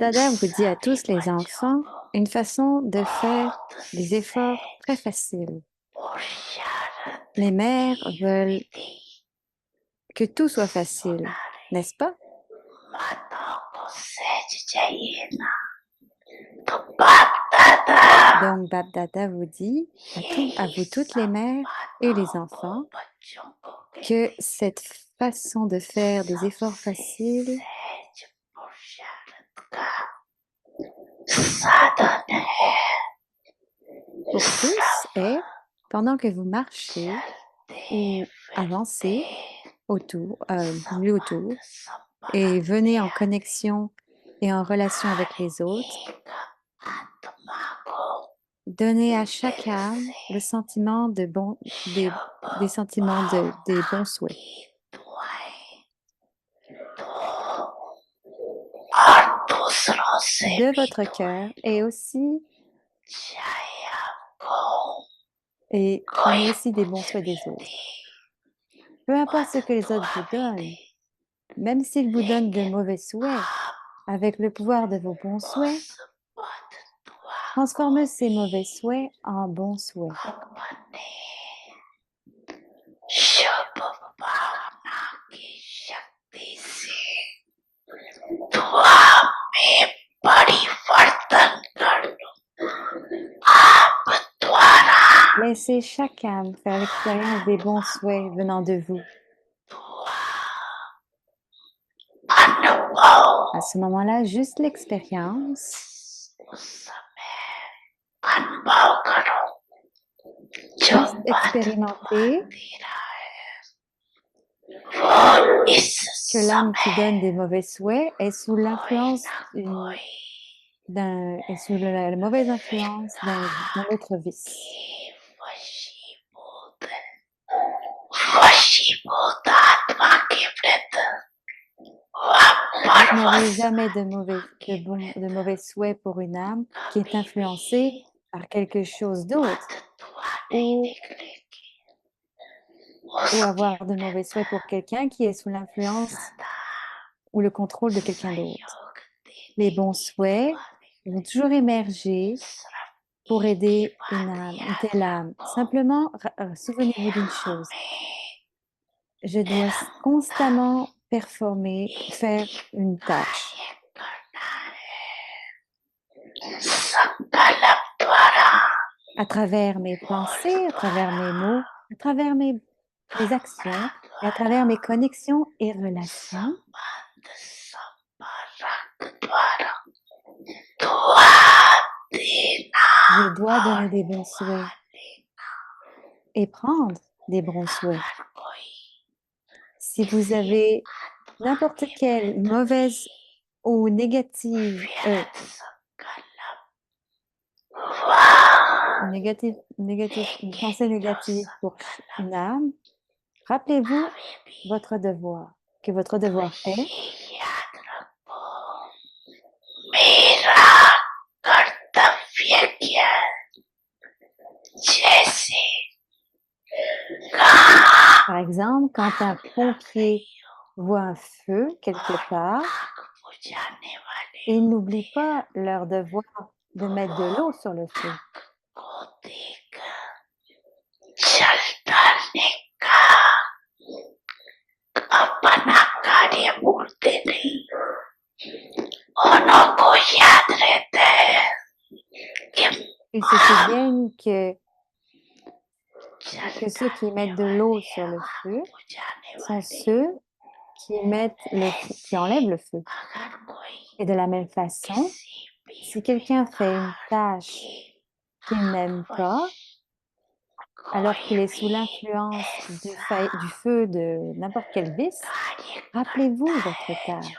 Dada vous dit à tous les enfants une façon de faire des efforts très faciles. Les mères veulent que tout soit facile, n'est-ce pas? Donc, Bab Dada vous dit à vous toutes les mères et les enfants que cette façon de faire des efforts faciles pour tous est pendant que vous marchez ou avancez autour, et venez en connexion et en relation avec les autres, donnez à chaque âme le sentiment des sentiments des bons souhaits de votre cœur et aussi prenez aussi des bons souhaits des autres. Peu importe ce que les autres vous donnent, même s'ils vous donnent de mauvais souhaits, avec le pouvoir de vos bons souhaits, transformez ces mauvais souhaits en bons souhaits. Laissez chaque âme faire l'expérience des bons souhaits venant de vous. À ce moment-là, juste l'expérience. Juste expérimenter que l'âme qui donne des mauvais souhaits est sous l'influence est sous la mauvaise influence d'un autre vice. Vous n'aurez jamais de mauvais souhaits pour une âme qui est influencée par quelque chose d'autre ou avoir de mauvais souhaits pour quelqu'un qui est sous l'influence ou le contrôle de quelqu'un d'autre. Les bons souhaits vont toujours émerger pour aider une telle âme. Simplement, souvenez-vous d'une chose. Je dois constamment faire une tâche. À travers mes pensées, à travers mes mots, à travers mes actions, et à travers mes connexions et relations. Je dois donner des bons souhaits et prendre des bons souhaits. Si vous avez n'importe quelle mauvaise ou négative, une pensée négative pour une âme, rappelez-vous que votre devoir est par exemple, quand un pompier voit un feu quelque part, ils n'oublient pas leur devoir de mettre de l'eau sur le feu. Ils se souviennent que ceux qui mettent de l'eau sur le feu sont ceux qui enlèvent le feu. Et de la même façon, si quelqu'un fait une tâche qu'il n'aime pas, alors qu'il est sous l'influence du feu de n'importe quel vice, rappelez-vous votre tâche.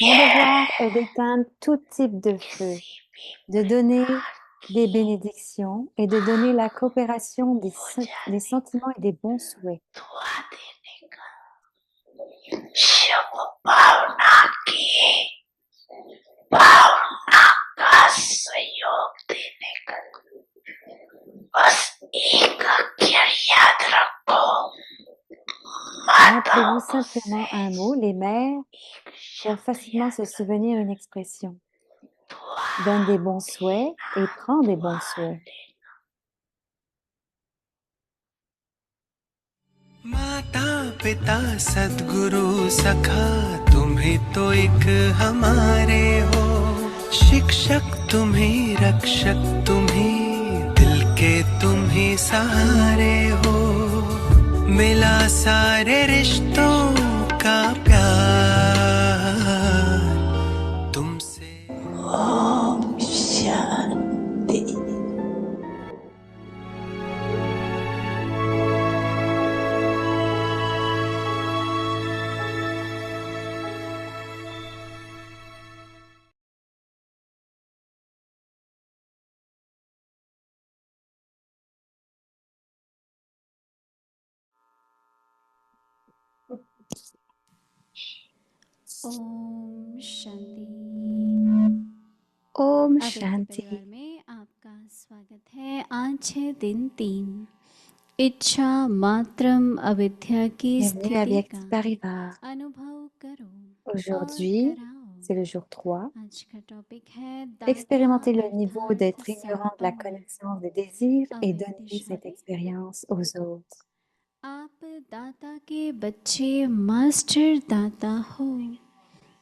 Mon devoir est d'éteindre tout type de feu, de donner des bénédictions et de donner la coopération des sentiments et des bons souhaits. Rappelez-vous simplement un mot. Les mères peuvent facilement se souvenir une expression. Donne des bons souhaits et prends des bons souhaits. माता पिता सद्गुरु सखा तुम्हें तो एक हमारे हो, शिक्षक तुम्हें रक्षक तुम्हें दिल के तुम्हें सहारे हो, मिला सारे रिश्तों का प्यार तुमसे। ओम शांति। ओम शांति। Om अव्यक्त परिवार Shanti. में आपका स्वागत है। आज है दिन 3, इच्छा मात्रम अविद्या की Bienvenue à स्थिति Vyakt का Parivar. अनुभव करो और Aujourd'hui, कराओ। c'est le jour 3. आज का टॉपिक है दाता Expérimenter le niveau अर्थात d'être ignorant de la संपन्न connaissance des désirs et donner cette अविद्याशाली। expérience aux autres. आप दाता के बच्चे मास्टर दाता हो।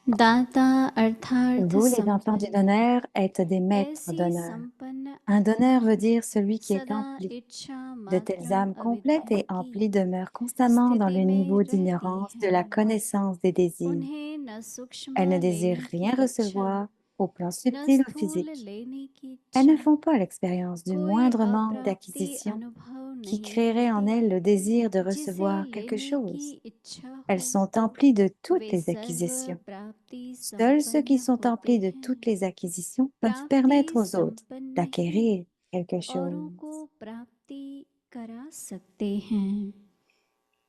दाता अर्थात Vous, les enfants du संपन्न, donneur, êtes des maîtres ऐसी donneurs. संपन्न Un donneur veut आत्मा dire celui qui est सदा empli. इच्छा De telles मात्रम âmes complètes अविद्या et की emplies demeurent constamment dans स्थिति le में niveau रहती d'ignorance de la हैं। connaissance des désirs. उन्हें न सूक्ष्म Elles ne désirent लेने rien की इच्छा, recevoir au plan न subtil ou स्थूल physique. लेने की Elles ne इच्छा। font pas l'expérience du कोई moindre manque अप्राप्ति d'acquisition अनुभव qui नहीं créerait en होती। elles le désir de जिसे recevoir quelque लेने की chose. इच्छा Elles हो, sont emplies de toutes वे les सर्व acquisitions. प्राप्ति Seuls ceux qui संपन्न sont होते emplis de हैं। toutes les acquisitions peuvent प्राप्ति permettre aux autres संपन्न ही d'acquérir quelque औरों chose. को प्राप्ति करा सकते हैं।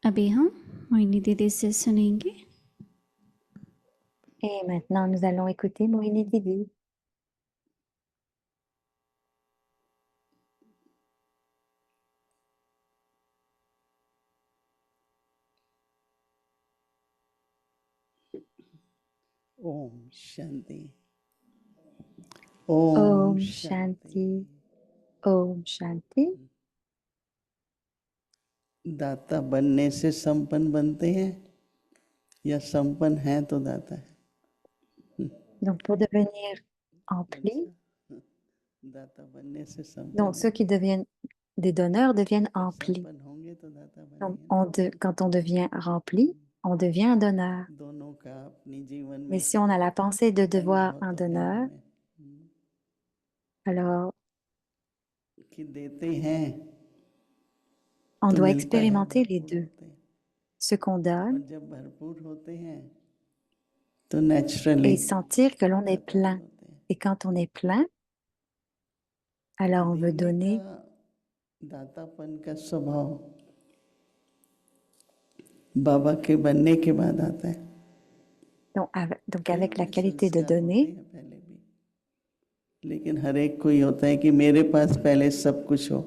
अभी हम मोहिनी दीदी से सुनेंगे। Et maintenant, nous allons écouter Mohini Didi. Om Shanti. Om Shanti. Om Shanti. दाता बनने से संपन्न बनते हैं या संपन्न हैं तो दाता है? Donc, pour devenir emplis, दाता बनने से संपन्न, donc ceux qui deviennent des donneurs deviennent emplis. संपन्न होंगे तो दाता Donc, बनेंगे। quand on devient rempli, on devient un donneur. दोनों का अपनी जीवन में Mais si on a la pensée de devoir un अनुभव तो है donneur, हमें alors कि देते हैं on तो doit मिलता है, expérimenter les भरपूर deux. होते हैं। Ce qu'on और donne जब भरपूर होते हैं तो naturally et sentir que l'on est दाता भी plein. होते हैं। Et quand on est plein, alors on veut देने donner. का, दातापन का स्वभाव बाबा के बनने के बाद आता है। Donc avec la हमें qualité de संस्कार होते donner, हैं पहले भी, लेकिन हर एक कोई होता है कि मेरे पास पहले सब कुछ हो।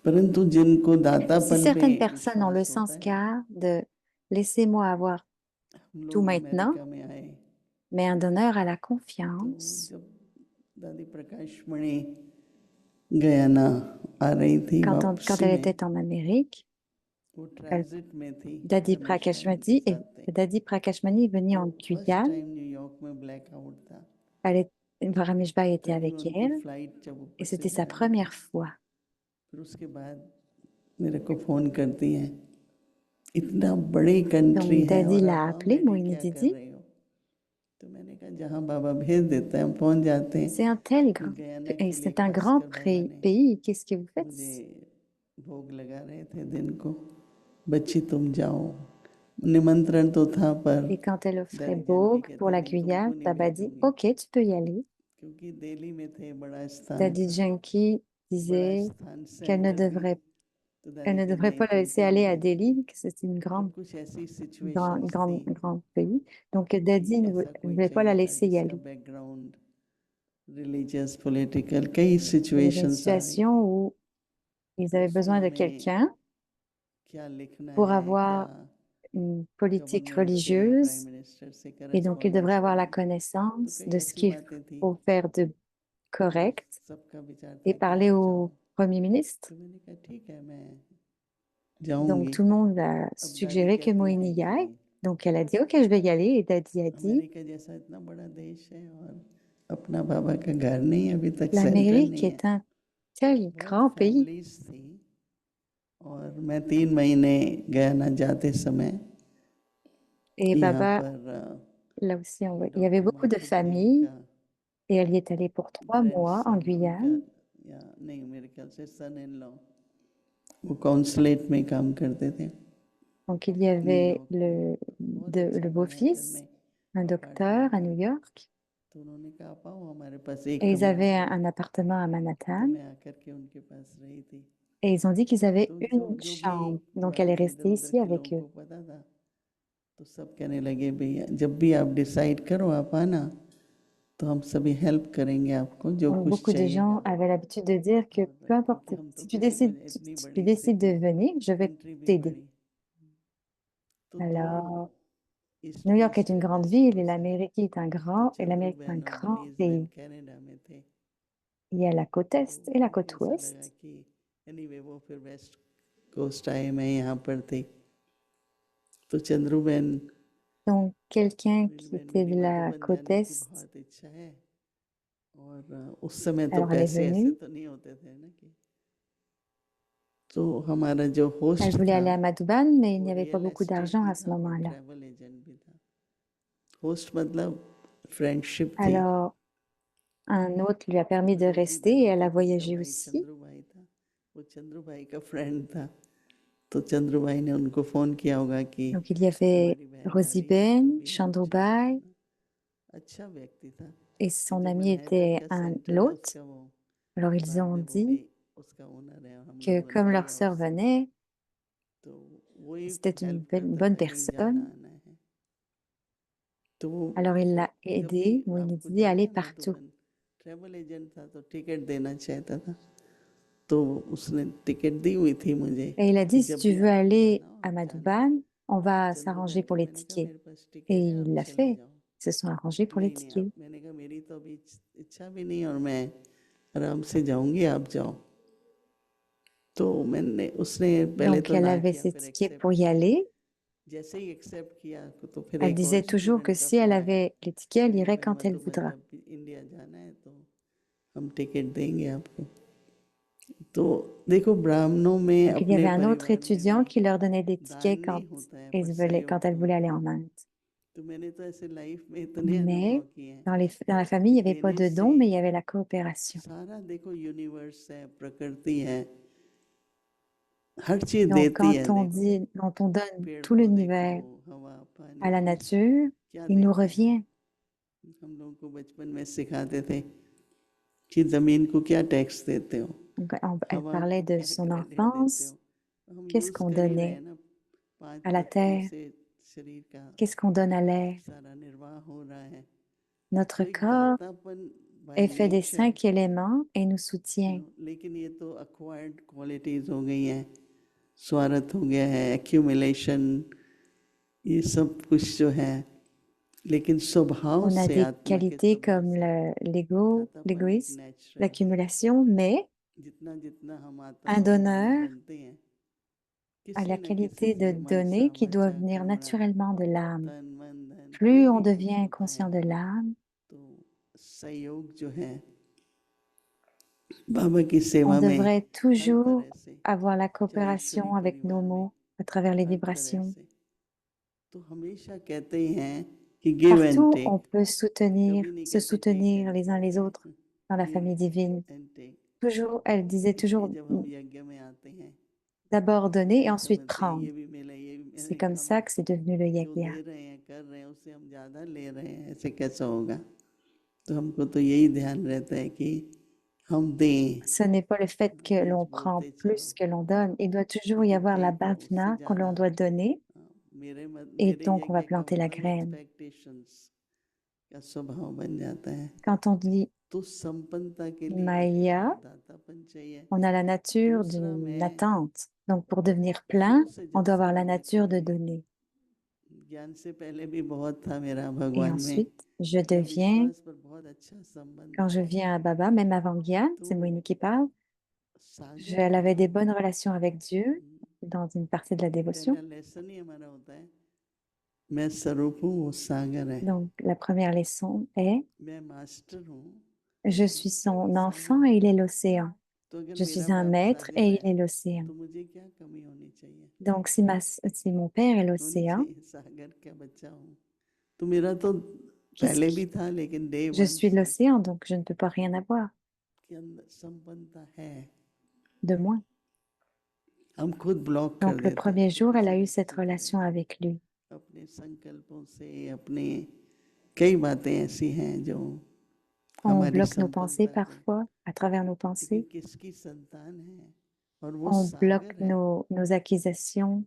परंतु जिनको si दातापन पे certaines personnes ont le विश्वास होता है, sanskar de laissez-moi avoir हम tout लोग maintenant, अमेरिका में आए mais un donneur a la तो confiance. जब दादी प्रकाश मणि गयाना आ रही थी Quand वापसी elle में, était en Amérique, वो ट्रांजिट में थी Dadi हमेशा इनके साथ थे। Dadi Prakashmani est venu en first Guyane. Time New York में ब्लैक आउट था। Rameshbai était पहली avec उनकी elle फ्लाइट जब ऊपर et से c'était sa जा रही première थी, fois. फिर उसके बाद मेरे को फोन करती हैं, इतना बड़ी कंट्री Donc है Dadi और l'a आप appelé, अमेरिका Mohini क्या कर Didi. रहे हो? तो मैंने कहा जहाँ बाबा भेज देते हैं हम पहुँच जाते हैं। C'est un tel फिर grand, गयाना et के लिए c'est un grand खासकर बाबा ने pays. Qu'est-ce que vous faites? मुझे भोग लगा रहे थे दिन को, बच्ची तुम जाओ। निमंत्रण तो था पर Et quand elle offrait दादी जानकी Bog pour कहते la नहीं तुमको Guyane, नहीं Baba dit भेजूंगी, Ok, tu peux y aller. क्योंकि दिल्ली में थे, बड़ा स्थान Dadi था, Janki बड़ा disait स्थान qu'elle ne सेंटर भी, devrait तो Elle दादी ne कहती devrait नहीं pas la laisser तुमको aller नहीं à है। Delhi, que c'est une पर grande, कुछ ऐसी grande, सिचुएशंस grande, थी grand pays. Donc, कि Daddy ऐसा ne कोई voulait pas la चाहिए था laisser y जिसका aller. बैकग्राउंड रिलीजियस पॉलिटिकल कई Il y avait une situations आ रही situation थी। où ils तो avaient उसमें besoin de हमें quelqu'un क्या लिखना pour है, क्या avoir une politique गवर्नमेंट से, प्राइम religieuse. मिनिस्टर से Et donc, ils devraient correspondence avoir la करना है। तो connaissance कई de ce ऐसी qu'il बातें थी faut faire de तो correct सबका विचार et था कि parler आप au जाओ। Premier ministre. तो मैंने कहा ठीक है मैं Donc, जाऊंगी। tout le monde a अब दादी suggéré que कहती Moïni हैं y aille. कि Donc, elle a dit, OK, je vais y aller. Et Daddy a dit, America जैसा इतना बड़ा देश है और अपना बाबा का घर नहीं है, अभी तक सेंटर l'Amérique नहीं है। est un tel बहुत grand pays. फैमिलीज थी और मैं 3 महीने गया ना जाते समय Et यहाँ Baba, पर là aussi, il y avait doctor beaucoup de Mathur Dev familles. का Et elle y est allée pour 3 mois en grandson उनका, Guyane. या नहीं मेरे ख्याल से सन इन लॉ, वो कॉन्सुलेट में काम करते थे Donc, il y avait New York में। बहुत अच्छा le मैनहट्टन beau-fils, में un docteur अपार्टमेंट à था। New York. तो उन्होंने कहा आप आओ हमारे पास एक Et ils कमरा avaient है। un appartement à तो Manhattan. मैं आकर के उनके पास रही थी। Et ils ont dit qu'ils avaient तो जो une जो भी chambre. Donc, elle est बातें इधर restée उधर ici के avec लोगों eux. को पता था, तो सब कहने लगे भैया जब भी आप डिसाइड करो आप आना, तो हम सभी हेल्प करेंगे आपको जो Donc, कुछ beaucoup de चाहिएगा। gens avaient l'habitude de dire que और peu importe, क्योंकि हम तो si tu किसी décides, वजह इतनी si tu बड़ी décides de city, venir, je vais country भी t'aider. बड़ी, तो Alors, east New York est coast une है, grande west ville et coast है। l'Amérique est तो et चंद्रू l'Amérique est un बहन और grand मनीष बहन pays. कनाडा में थे। Il y a la côte तो Est et la मुझे côte ऐसा लगा Ouest. कि एनीवे वो फिर वेस्ट कोस्ट आए, मैं यहाँ पर थी। तो चंद्रू बहन, Donc, quelqu'un मेरी qui बहन, était मेरी de la मधुबन côte जाने की Est, बहुत इच्छा है। और उस समय तो alors elle est पैसे ऐसे venue. तो नहीं होते थे ना कि, तो हमारा जो Elle होस्ट voulait था aller à Madouban, mais il वो n'y avait pas real beaucoup estate d'argent भी à ce था और moment-là. ट्रैवल एजेंट भी था। होस्ट मतलब फ्रेंडशिप थी। Alors, un autre lui a permis de रोजी rester et elle बनोटी a थी, उसका voyagé भाई aussi. चंद्रू भाई था, वो चंद्रू भाई का फ्रेंड था। तो चंद्रू भाई ने उनको फ़ोन किया होगा कि Donc, il y avait हमारी बहन आ Rosie रही है, तो Ben, भी हम चले Chandroubai जाना। अच्छा व्यक्ति था। et तो son जो ami मैनहट्टन était का un सेंटर है l'hôte. उसका वो Alors, ils बाद ont में वो भी dit उसका ओनर है, और हम que लोगों ने comme leur किया sœur उससे। venait, तो वही c'était हेल्प une करता bonne था कहीं जाना personne. आना है। तो Alors, il l'a जब भी aidé. Moïni आपको dit जानते aller हैं partout. मधुबन ट्रैवल एजेंट था तो टिकट देना चाहता था। तो उसने टिकट दी हुई थी मुझे Et il a कि dit, si जब tu भी veux आपको aller जाना हो à आप जाना। Madouban, on तो va चंद्रू s'arranger बहन pour को les मैंने कहा tickets. मेरे पास Et टिकट है, il आप l'a चले fait. जाओ। Ils se sont arrangés pour les नहीं आप, tickets. मैंने कहा मेरी तो अभी इच्छा भी नहीं और मैं आराम से जाऊंगी, आप जाओ। तो मैंने उसने पहले Donc, तो elle ना avait किया, ses फिर tickets pour एक्सेप्ट y किया। aller. जैसे ही एक्सेप्ट किया तो फिर Elle एक और disait toujours que स्टूडेंट का si elle फ़ोन आया, avait les tickets, elle नहीं irait भाई quand elle मधुबन voudra. जब इंडिया जाना है तो हम टिकट देंगे आपको। तो देखो ब्राह्मणों में Donc, il y अपने avait un autre परिवार में étudiant भी qui leur donnait des दान tickets नहीं होता है पर quand सहयोग elle तो voulait aller होता है। en Inde. तो मैंने तो ऐसे लाइफ में इतने अनुभव Mais किए हैं dans la famille, कि il n'y avait pas देने de से dons, mais il y avait la coopération. सारा देखो यूनिवर्स है, प्रकृति है, हर चीज Donc, देती है। देखो quand on donne पेड़ tout पौधे को l'univers हवा à la पानी nature, क्या il nous देता है। revient. हम लोगों को बचपन में सिखाते थे कि जमीन को क्या टैक्स देते हो, Donc, elle हवा parlait को de क्या son क्रेडिट देते enfance. हो। हम Qu'est-ce यूज qu'on कर ही रहे donnait हैं ना, 5 à la तत्वों terre? से शरीर का Qu'est-ce qu'on donne à l'air? सारा निर्वाह हो रहा है। Notre तो एक corps दातापन by est fait des nature, 5 éléments et nous soutient. लेकिन ये तो अक्वायर्ड क्वालिटीज हो गई हैं, स्वार्थ हो गया है, एक्यूमुलेशन, ये सब कुछ जो है। लेकिन स्वभाव On a से des आत्मा के qualités स्वभाव comme से l'ego, दातापन एक l'égoïsme, नेचुरल है। l'accumulation, mais जितना जितना हम un आत्माभिमानी donneur बनते हैं, a किसी la न किसी qualité de से donner मनसा qui doit वाचा venir कर्मणा naturellement de l'âme. तन मन धन कोई Plus on भी कुछ devient होता है conscient de l'âme, तो सहयोग जो है बाबा की on सेवा में devrait हर toujours तरह से, avoir la चाहे ईश्वरी coopération avec nos परिवार में mots à travers les हर तरह vibrations. से। तो हमेशा कहते ही हैं कि give and Partout, on take, peut कभी नहीं se कहते take soutenir and les uns les autres dans la give famille divine. And take. Toujours, elle disait इसलिए toujours जब हम यज्ञ में आते हैं d'abord तो donner et हम ensuite समझते हैं prendre. ये भी मिला, ये भी C'est मिला, comme हम ça que c'est devenu le जो yagya. दे रहे हैं कर रहे हैं उससे हम ज़्यादा ले रहे हैं, ऐसे कैसा होगा। तो हमको तो यही ध्यान रहता है कि हम दें, Ce n'est pas le fait que रोज l'on prend बोलते plus चलो que l'on donne. Il doit toujours y avoir la ठीक है, उससे bhavana que l'on ज़्यादा doit donner et मेरे donc on va यज्ञ का planter la वही graine. एक्सपेक्टेशंस का स्वभाव बन जाता है। Quand on dit तो संपन्नता के लिए एक Maya, दातापन चाहिए, on a la nature दूसरा d'une मैं attente. Donc pour devenir शुरू plein, से on जब doit से avoir la मैं nature de donner. ज्ञान से पहले भी बहुत था मेरा Et भगवान में, ensuite, je मैं deviens, विश्वास पर बहुत अच्छा संबंध quand je था। viens à Baba, même avant Gyan, c'est तो Moïni qui parle, सागर elle avait des है, bonnes relations avec Dieu dans une partie de la dévotion. पहला लेसन ही हमारा होता है, मैं स्वरूप हूँ, वो सागर है, Donc la première leçon est, मैं मास्टर हूँ, je suis son enfant सागर et है। il est l'océan. तो अगर Je मेरा suis un बाप maître सागर et है il est l'océan. तो मुझे क्या कमी होनी चाहिए? Donc si mon père est होनी l'océan, चाहिए, सागर का बच्चा हूँ। तो मेरा तो qu'est-ce पहले भी qui... था, लेकिन डे Je वन suis से l'océan, donc je ne peux pas rien avoir के अंदर संपन्नता है, de moins. हम खुद ब्लॉक कर Donc le देते हैं premier jour, elle किसी a eu व्यक्ति cette को relation avec lui. अपने संकल्पों से, अपने कई बातें ऐसी हैं जो On हमारी bloque nos pensées संपन्नता को, parfois à travers nos लेकिन pensées. किसकी संतान है और वो On bloque सागर है, nos accusations.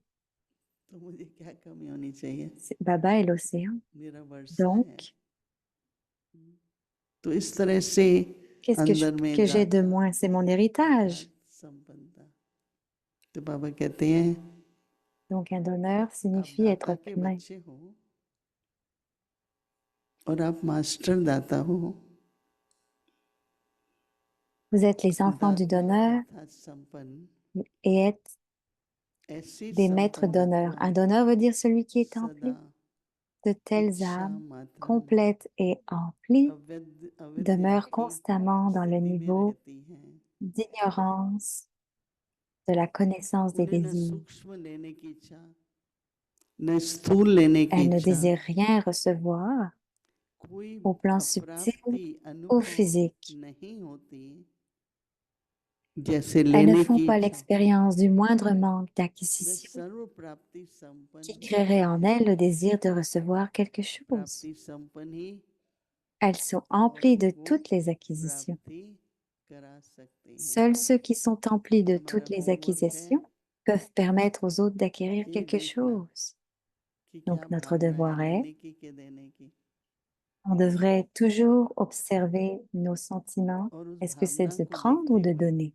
तो मुझे क्या कमी होनी चाहिए? Baba est l'océan. मेरा वर्षा है। Donc, तो इस तरह से qu'est-ce अंदर में que j'ai de दाता, moins? C'est mon विधाता, héritage. संपन्नता। तो बाबा कहते हैं Donc un donneur आप signifie दाता être के plein. बच्चे हो और आप मास्टर दाता हो। Vous êtes les enfants du दाता donneur अर्थात संपन्न, et êtes ऐसी des maîtres संपन्नता donneurs. को Un donneur veut dire celui qui est सदा empli. De telles इच्छा âmes मात्रम complètes et emplies अविद्या demeurent की constamment dans le स्थिति में niveau रहती हैं। d'ignorance de la connaissance des उन्हें न désirs. सूक्ष्म लेने की इच्छा, न स्थूल लेने की Elles ne इच्छा, désirent rien recevoir कोई au plan subtil अप्राप्ति ou अनुभव physique. नहीं होती, जैसे Elles ne लेने font की pas इच्छा। l'expérience du moindre manque वे d'acquisition सर्व प्राप्ति qui संपन्न créerait होती en हैं, elles le désir de recevoir quelque chose. प्राप्ति संपन्न ही Elles sont emplies de औरों को toutes les acquisitions. प्राप्ति करा सकते हैं। Seuls ceux qui sont emplis de हमारा toutes les होमवर्क है acquisitions peuvent permettre aux autres d'acquérir ये quelque देखना chose. कि क्या Donc notre भावना है devoir est, लेने की के देने की, on devrait toujours observer nos sentiments. और उस Est-ce que c'est भावना de को prendre ou देखते de हुए donner?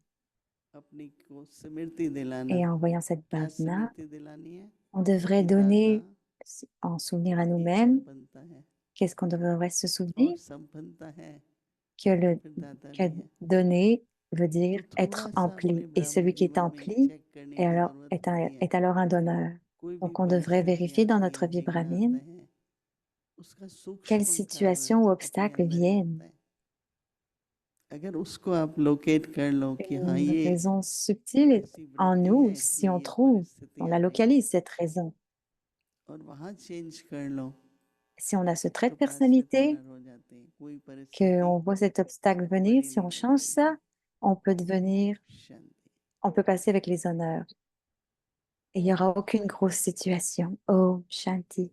अपनी को स्मृति दिलाना। Et en voyant cette क्या bhavana, स्मृति दिलानी है? on devrait कि दाता donner en souvenir à की nous-mêmes. संपन्नता है Qu'est-ce qu'on devrait se और souvenir? संपन्नता है Que फिर दाता que भी है। donner veut तो dire थोड़ा être सा empli. अपने Et celui qui est जीवन में empli चेक करने की जरूरत होती है। est alors un donneur. कोई भी Donc on devrait परिस्थिति vérifier dans आती notre है, vie विघ्न आता brahmine है, उसका quelles सूक्ष्म कारण situations ou अपने obstacles अंदर ही viennent. होता है। अगर उसको आप लोकेट कर लो कि हाँ Une ये raison subtile est ऐसी en वृत्ति nous है si इसलिए on ये trouve, परिस्थिति on आ la रही है, localise cette raison. और वहाँ चेंज कर लो Si on a ce trait तो de पांच मिनट personnalité, ऑनर हो जाते हैं। कोई परिस्थिति qu'on voit cet obstacle venir, बड़ी si on नहीं change होती। ça, on peut devenir, Shanti. on peut passer avec les honneurs. Et il n'y aura aucune grosse situation. Oh, Shanti.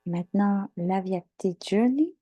Maintenant, l'Avyakti Journey.